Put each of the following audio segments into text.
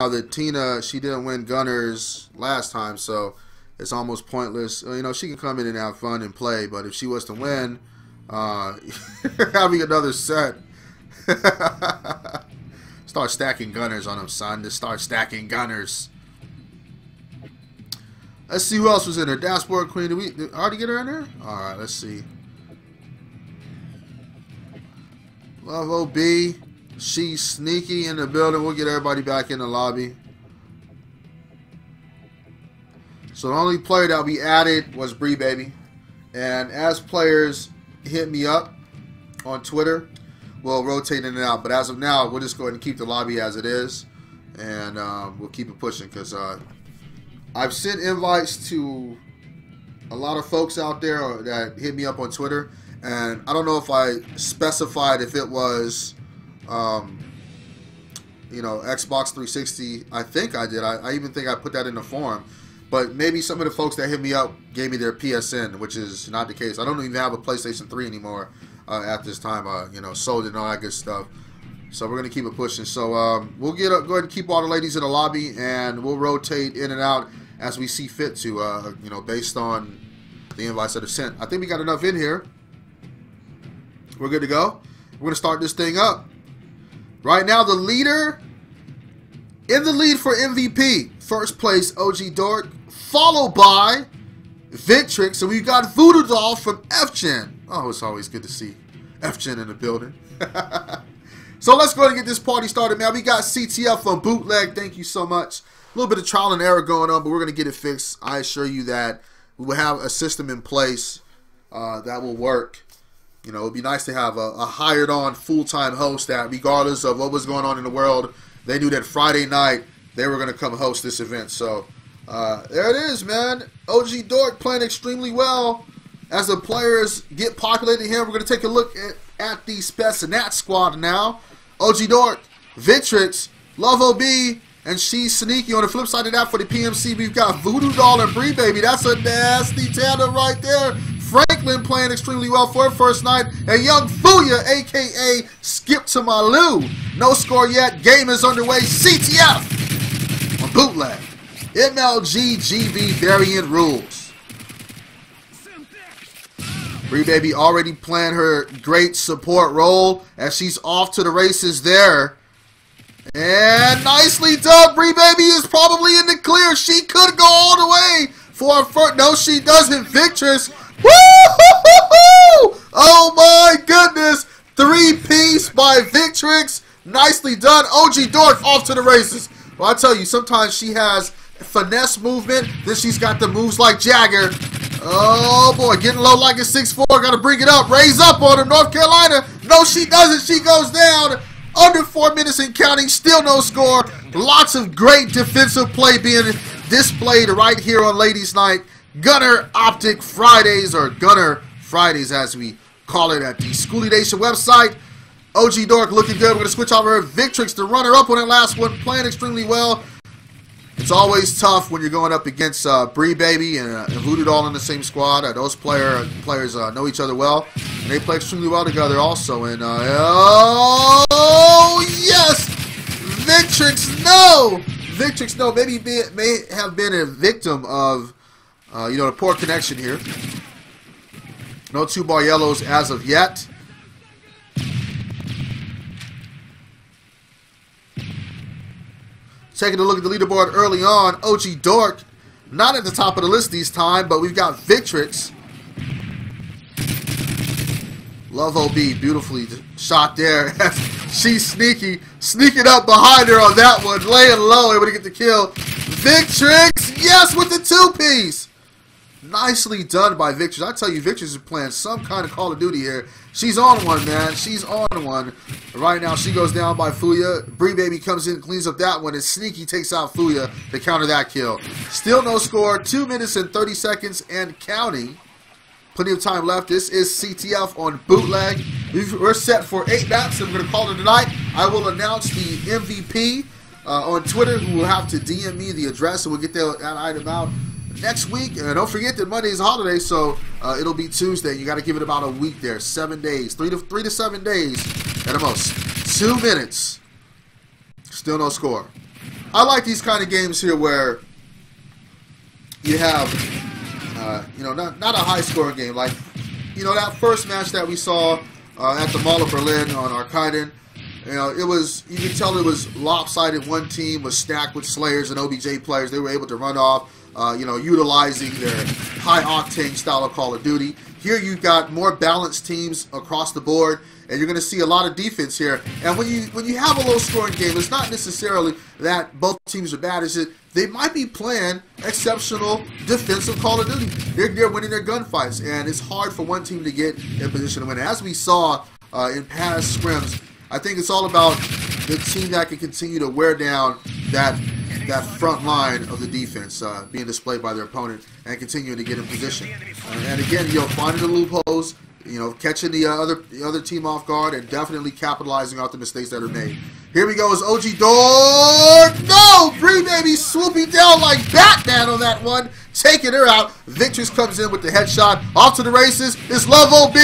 that Tina, she didn't win Gunners last time, so it's almost pointless. You know, she can come in and have fun and play, but if she was to win, having another set. Start stacking Gunners on them, son. Just start stacking Gunners. Let's see who else was in there. Dashboard Queen. Did we already get her in there? Alright, let's see. Love OB. She's sneaky in the building. We'll get everybody back in the lobby. So the only player that we added was Bree Baby. And as players hit me up on Twitter, we'll rotate in and out. But as of now, we'll just go ahead and keep the lobby as it is. And we'll keep it pushing because I've sent invites to a lot of folks out there that hit me up on Twitter. And I don't know if I specified if it was, you know, Xbox 360. I think I did. I even think I put that in the forum. But maybe some of the folks that hit me up gave me their PSN, which is not the case. I don't even have a PlayStation 3 anymore at this time. You know, sold it and all that good stuff. So we're going to keep it pushing. So we'll go ahead and keep all the ladies in the lobby, and we'll rotate in and out as we see fit to, you know, based on the invites that are sent. I think we got enough in here. We're good to go. We're going to start this thing up. Right now, the leader in the lead for MVP. First place, OG Dork, followed by Victrix, and we've got Voodoo Doll from F-Gen. Oh, it's always good to see F-Gen in the building. So let's go ahead and get this party started, man. We got CTF on Bootleg. Thank you so much. A little bit of trial and error going on, but we're going to get it fixed. I assure you that we will have a system in place that will work. You know, it would be nice to have a hired-on full-time host that, regardless of what was going on in the world, they knew that Friday night they were going to come host this event. So, there it is, man. OG Dork playing extremely well. As the players get populated here, we're going to take a look at the Spetsnaz squad now. OG Dork, Victrix, Love OB, and She's Sneaky. On the flip side of that, for the PMC, we've got Voodoo Doll and Bree Baby. That's a nasty tandem right there. Franklin playing extremely well for her first night. And Young Fuya, a.k.a. Skip to My Lou. No score yet. Game is underway. CTF on Bootleg. MLG GB variant rules. Bree Baby already playing her great support role as she's off to the races there. And nicely done. Bree Baby is probably in the clear. She could go all the way for a first. No, she doesn't. Victrix. Woo-hoo-hoo-hoo! Oh my goodness. 3-piece by Victrix. Nicely done. OG Dork off to the races. Well, I tell you, sometimes she has finesse movement. Then she's got the moves like Jagger. Oh boy, getting low like a 6'4". Gotta bring it up. Raise up on him, North Carolina. No, she doesn't. She goes down. Under 4 minutes and counting. Still no score. Lots of great defensive play being displayed right here on Ladies Night. Gunner Optic Fridays, or Gunner Fridays as we call it at the Schoolie Nation website. OG Dork looking good. We're going to switch over Victrix, the runner-up on that last one, playing extremely well. It's always tough when you're going up against Bree Baby and Voodoo Doll in the same squad. Those players know each other well, and they play extremely well together also. And oh yes, Victrix, no, Victrix, no. Maybe may have been a victim of you know, the poor connection here. No 2-bar yellows as of yet. Taking a look at the leaderboard early on, OG Dork not at the top of the list this time, but we've got Victrix. Love OB, beautifully shot there. She's sneaky, sneaking up behind her on that one, laying low, able to get the kill. Victrix, yes, with the 2-piece. Nicely done by Victrix. I tell you, Victrix is playing some kind of Call of Duty here. She's on one, man. She's on one. Right now, she goes down by Fuya. Bree Baby comes in, cleans up that one, and Sneaky takes out Fuya to counter that kill. Still no score. 2 minutes and 30 seconds and counting. Plenty of time left. This is CTF on Bootleg. We're set for 8 maps, and we're going to call it a night. I will announce the MVP on Twitter, who will have to DM me the address, and we'll get that item out next week. And don't forget that Monday is a holiday, so it'll be Tuesday. You got to give it about a week there, 7 days, 3 to 7 days at the most. 2 minutes. Still no score. I like these kind of games here where you have, you know, not a high-scoring game. Like, you know, that first match that we saw at the Mall of Berlin on Arkaden, you know, it was, you could tell it was lopsided. One team was stacked with Slayers and OBJ players. They were able to run off, you know, utilizing their high-octane style of Call of Duty. Here you got more balanced teams across the board, and you're going to see a lot of defense here. And when you have a low-scoring game, it's not necessarily that both teams are bad. It's that they might be playing exceptional defensive Call of Duty. They're winning their gunfights, and it's hard for one team to get in position to win. As we saw in past scrims, I think it's all about the team that can continue to wear down that front line of the defense being displayed by their opponent and continuing to get in position. And again, you know, finding the loopholes, you know, catching the other team off guard, and definitely capitalizing off the mistakes that are made. Here we go, is OG Dork. No! Bree Baby swooping down like Batman on that one, taking her out. Victrix comes in with the headshot. Off to the races. It's Love OB.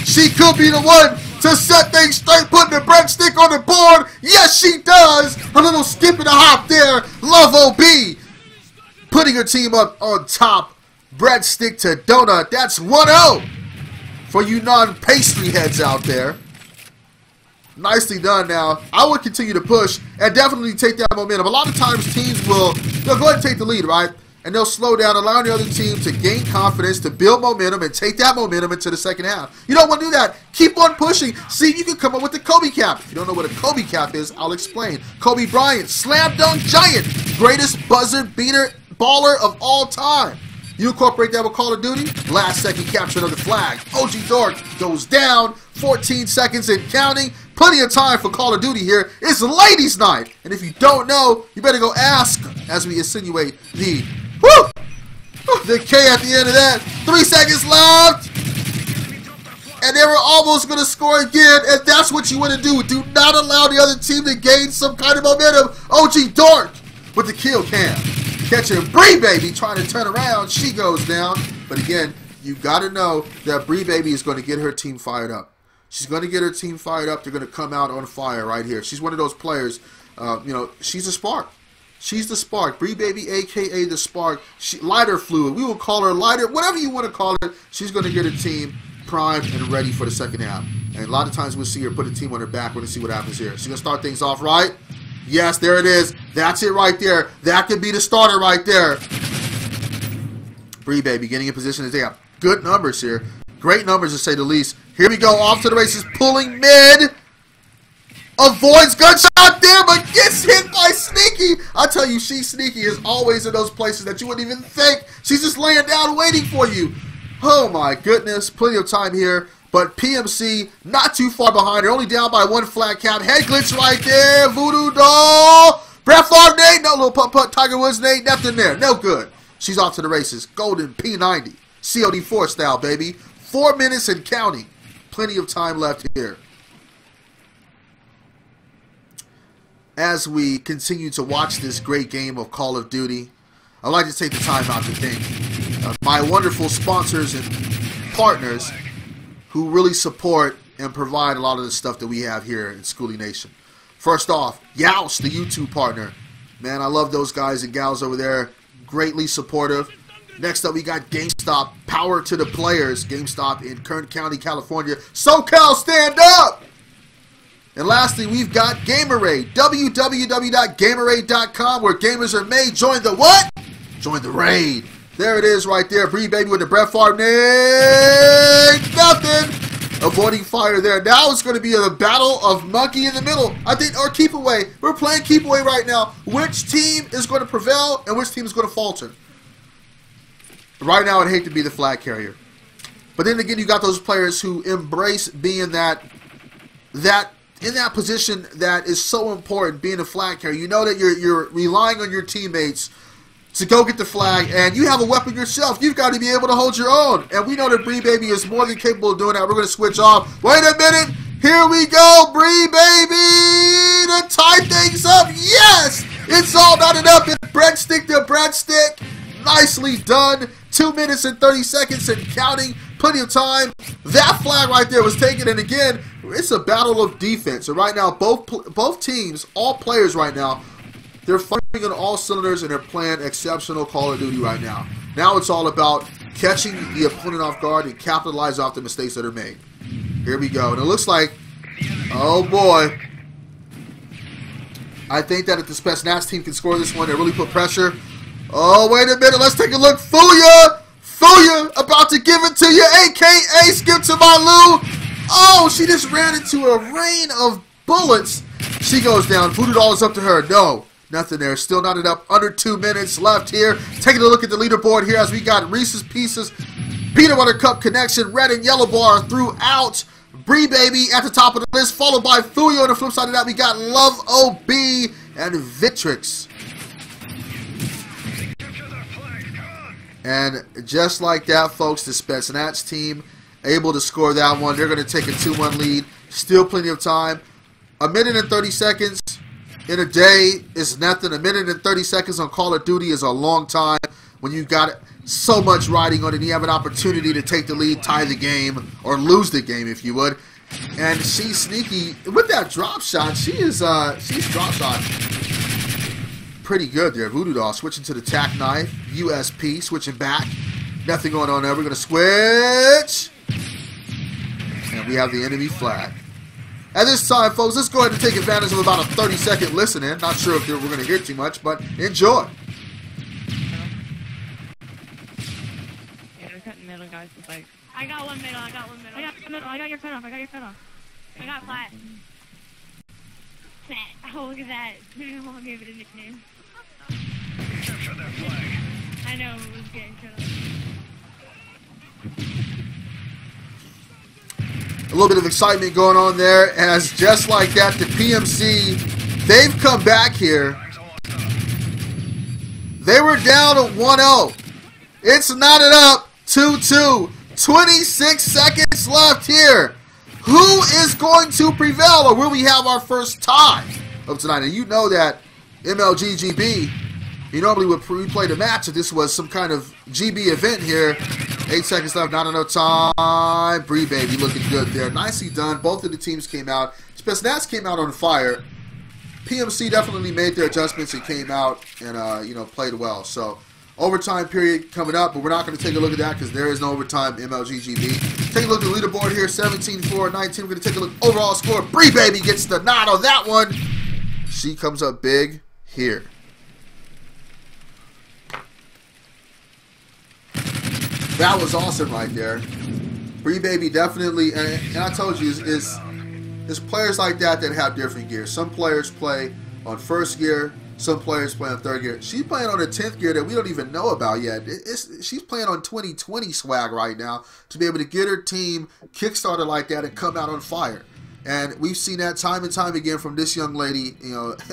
She could be the one to set things straight, putting the breadstick on the board. Yes, she does. A little skip and a hop there. Love OB putting her team up on top. Breadstick to donut. That's 1-0 for you non-pastry heads out there. Nicely done. Now, I would continue to push and definitely take that momentum. A lot of times teams they'll go ahead and take the lead, right? And they'll slow down, allowing the other team to gain confidence, to build momentum, and take that momentum into the second half. You don't want to do that. Keep on pushing. See if you can come up with the Kobe cap. If you don't know what a Kobe cap is, I'll explain. Kobe Bryant, slam dunk giant, greatest buzzer beater baller of all time. You incorporate that with Call of Duty, last second capture of the flag. OG Dork goes down, 14 seconds and counting. Plenty of time for Call of Duty here. It's ladies' night. And if you don't know, you better go ask as we insinuate the K at the end of that. 3 seconds left. And they were almost going to score again. And that's what you want to do. Do not allow the other team to gain some kind of momentum. OG Dork with the kill cam. Catching Bree Baby trying to turn around. She goes down. But again, you got to know that Bree Baby is going to get her team fired up. She's going to get her team fired up. They're going to come out on fire right here. She's one of those players, you know, she's a spark. She's the spark. Bree Baby, a.k.a. the spark. Lighter fluid. We will call her lighter. Whatever you want to call her, she's going to get her team primed and ready for the second half. And a lot of times we'll see her put a team on her back. We're going to see what happens here. She's going to start things off right. Yes, there it is. That's it right there. That could be the starter right there. Bree Baby getting in position. They have good numbers here. Great numbers, to say the least. Here we go. Off to the races. Pulling mid. Avoids gunshot there, but gets hit by Sneaky. I tell you, Sneaky is always in those places that you wouldn't even think. She's just laying down waiting for you. Oh, my goodness. Plenty of time here. But PMC not too far behind her. Only down by one flat cap. Head glitch right there. Voodoo doll. Brett Favre nade. No little putt-putt. Tiger Woods nade. Nothing there. No good. She's off to the races. Golden P90. COD4 style, baby. 4 minutes and counting. Plenty of time left here. As we continue to watch this great game of Call of Duty, I'd like to take the time out to thank my wonderful sponsors and partners who really support and provide a lot of the stuff that we have here in Schoolie Nation. First off, Youse, the YouTube partner. Man, I love those guys and gals over there. Greatly supportive. Next up, we got GameStop. Power to the players. GameStop in Kern County, California. SoCal, stand up! And lastly, we've got Gamerade. www.gamerade.com, where gamers are made. Join the what? Join the raid. There it is right there. Bree Baby with the Brett Favre nade. Nothing. Avoiding fire there. Now it's going to be a battle of monkey in the middle. I think, or keep away. We're playing keep away right now. Which team is going to prevail and which team is going to falter? Right now, I'd hate to be the flag carrier. But then again, you got those players who embrace being in that position that is so important, being a flag carrier. You know that you're relying on your teammates to go get the flag, and you have a weapon yourself. You've got to be able to hold your own. And we know that Bree Baby is more than capable of doing that. We're going to switch off. Wait a minute. Here we go, Bree Baby, to tie things up. Yes! It's all knotted up in breadstick to breadstick. Nicely done. 2 minutes and 30 seconds and counting. Plenty of time. That flag right there was taken, and again, it's a battle of defense. So right now, both teams, all players right now, they're fighting on all cylinders, and they're playing exceptional Call of Duty right now. Now it's all about catching the opponent off guard and capitalize off the mistakes that are made. Here we go. And it looks like, oh boy, I think that if the Spetsnaz team can score this one, they really put pressure. Oh, wait a minute. Let's take a look. Fuya! Fuya about to give it to you, a.k.a. Skip to my Lou. Oh, she just ran into a rain of bullets. She goes down. Voodoo Doll is up to her. No, nothing there. Still not enough. Under 2 minutes left here. Taking a look at the leaderboard here as we got Reese's Pieces, Peanut Butter Cup Connection, Red and Yellow Bar throughout. Bree Baby at the top of the list, followed by Fuyo. On the flip side of that, we got Love OB and Vitrix. And just like that, folks, the Spetsnaz team able to score that one. They're going to take a 2-1 lead. Still plenty of time. 1 minute and 30 seconds in a day is nothing. 1 minute and 30 seconds on Call of Duty is a long time when you got so much riding on it and you have an opportunity to take the lead, tie the game, or lose the game if you would. And she's sneaky with that drop shot. She's drop shot pretty good there. Voodoo Doll switching to the tack knife. USP switching back. Nothing going on there. We're going to switch. And we have the enemy flag. At this time, folks, let's go ahead and take advantage of about a 30-second listen in. Not sure if we're going to hear too much, but enjoy. Middle, guys. Like, I got one middle. I got your cutoff. I got flat. Fat. Oh, look at that. I'll give it a nickname. I know it was getting cut off. A little bit of excitement going on there as just like that, the PMC, they've come back here. They were down at 1-0. It's knotted up 2-2. 26 seconds left here. Who is going to prevail, or will we have our first tie of tonight? And you know that MLGGB, he normally would replay the match if this was some kind of GB event here. 8 seconds left, not enough time. Bree Baby looking good there. Nicely done. Both of the teams came out. Spetsnaz came out on fire. PMC definitely made their adjustments and came out and played well. So overtime period coming up, but we're not going to take a look at that because there is no overtime. MLGGB. Take a look at the leaderboard here. 17-4-19. We're going to take a look overall score. Bree Baby gets the nod on that one. She comes up big here. That was awesome right there. Bree Baby definitely, and I told you, is players like that have different gears. Some players play on first gear, some players play on third gear. She's playing on a 10th gear that we don't even know about yet. She's playing on 2020 swag right now to be able to get her team kickstarted like that and come out on fire. And we've seen that time and time again from this young lady,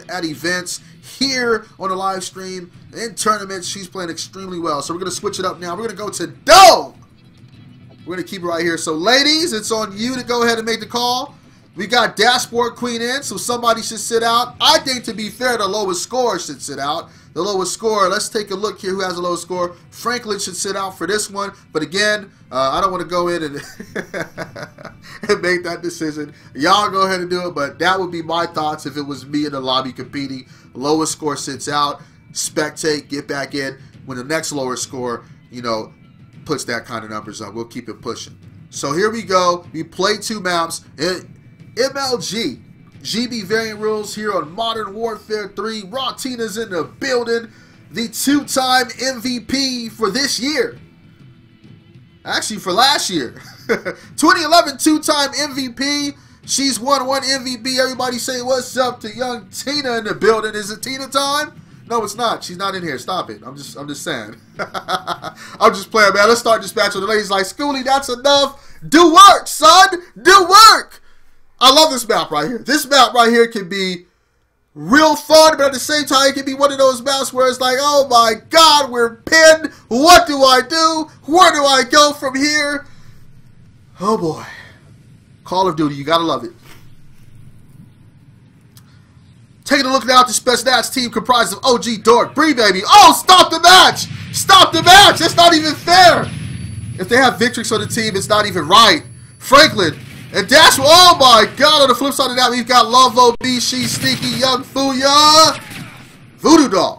at events, here on the live stream, in tournaments. She's playing extremely well. So we're going to switch it up now. We're going to go to Dome. We're going to keep it right here. So, ladies, it's on you to go ahead and make the call. We got Dashboard Queen in, so somebody should sit out. I think, to be fair, the lowest scorer should sit out. The lowest scorer, let's take a look here who has the lowest score. Franklin should sit out for this one. But again, I don't want to go in and, and make that decision. Y'all go ahead and do it, but that would be my thoughts if it was me in the lobby competing. Lowest score sits out. Spectate, get back in. When the next lower score, puts that kind of numbers up. We'll keep it pushing. So here we go. We play 2 maps. MLG. GB variant rules here on Modern Warfare 3. Raw Tina's in the building. The 2-time MVP for this year. Actually, for last year. 2011 2-time MVP. She's won 1 MVP. Everybody say what's up to young Tina in the building. Is it Tina time? No, it's not. She's not in here. Stop it. I'm just saying. I'm just playing, man. Let's start dispatching the ladies like, Schoolie, that's enough. Do work, son. Do work. I love this map right here. This map right here can be real fun, but at the same time, it can be one of those maps where it's like, oh my God, we're pinned. What do I do? Where do I go from here? Oh boy. Call of Duty, you gotta love it. Taking a look now at the Spetsnaz team comprised of OG Dork, Bree Baby. Oh, stop the match! Stop the match! That's not even fair! If they have Victrix on the team, it's not even right. Franklin. And Dash, oh my God, on the flip side of that, we've got Love OB, she's sneaky, young Fuya. Voodoo Doll.